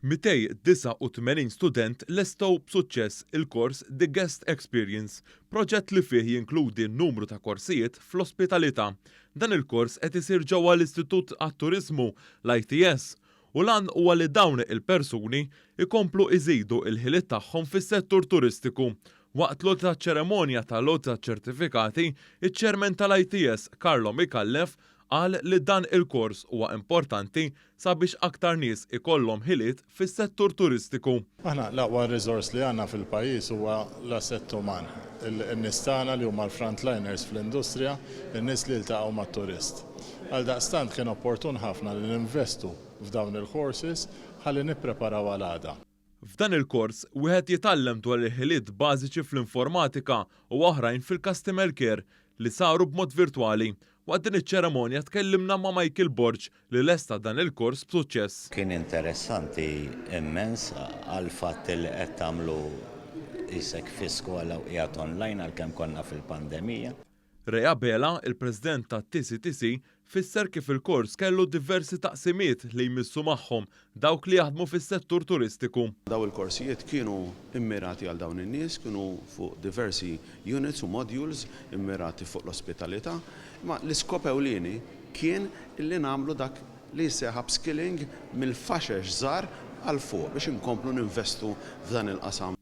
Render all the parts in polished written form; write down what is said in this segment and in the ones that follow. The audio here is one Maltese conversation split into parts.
289 student lestgħu b'suċċess il-kors The Guest Experience, proġett li fih jinkludi n-numru ta' korsijiet fl-ospitalità. Dan il-kors qed isir ġewwa l-Istitut għat-Turiżmu l-ITS u lan huwa li dawn il-persuni ikomplu iżidu il-ħiliet tagħhom fis-settur turistiku. Waqt lota ċeremonja ta' lota ċertifikati, iċ-ċermen tal-ITS Karlo Mikallef qal li dan il-kors huwa importanti sabiex aktar nies ikollhom ħiliet fis-settur turistiku. Aħna l-aqwa riżors li għandna fil-pajjiż huwa l-assett uman. In-nies tagħna li huma l-frontliners fl-industrija, in-nies li ltaqgħu mat-turist. Għaldaqstant kien opportun ħafna li ninvestu f'dawn il-courses ħalli nippreparaw għal għada. F'dan il-kors, wieħed jitgħallem dwar il-ħiliet bażiċi fl-informatika u oħrajn fil-customer care li saru b'mod virtwali. Waqt din iċ-ċeremonja tkellimna ma' Michael Borg li lesta dan il-kors b'suċċess. Kien interessanti immens għal fatt li qed tagħmlu isek fisku għal qiegħed online għalkemm konna fil-pandemija. Rea Bela, il-President tat-TCTC, fisser kif il-kors kellu diversi taqsimiet li jmissu magħhom dawk li jaħdmu fis-settur turistiku. Daw il-korsijiet kienu immirati għal dawn in-nies, kienu fuq diversi units u modules immirati fuq l-ospitalità, ma l-iskop ewlieni kien illi nagħmlu dak li jseħħab skilling mill-faxex żgħar għal fuq biex inkomplu ninvestu f'dan il-qasam.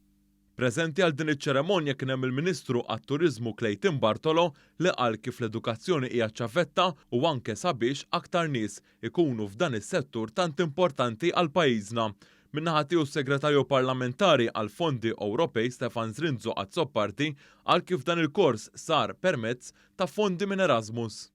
Preżenti għal din iċ-ċeremonja kien hemm il-Ministru għat-Turiżmu Clayton Bartolo li qal kif l-edukazzjoni hija ċavetta u anke sabiex aktar nies ikunu f'dan is-settur tant importanti għal pajjiżna. Min-naħa tiegħu s-Segretarju Parlamentari għal Fondi Ewropej Stefan Zrinzo Azzopparti qal kif dan il-kors sar permezz ta' fondi minn Erasmus.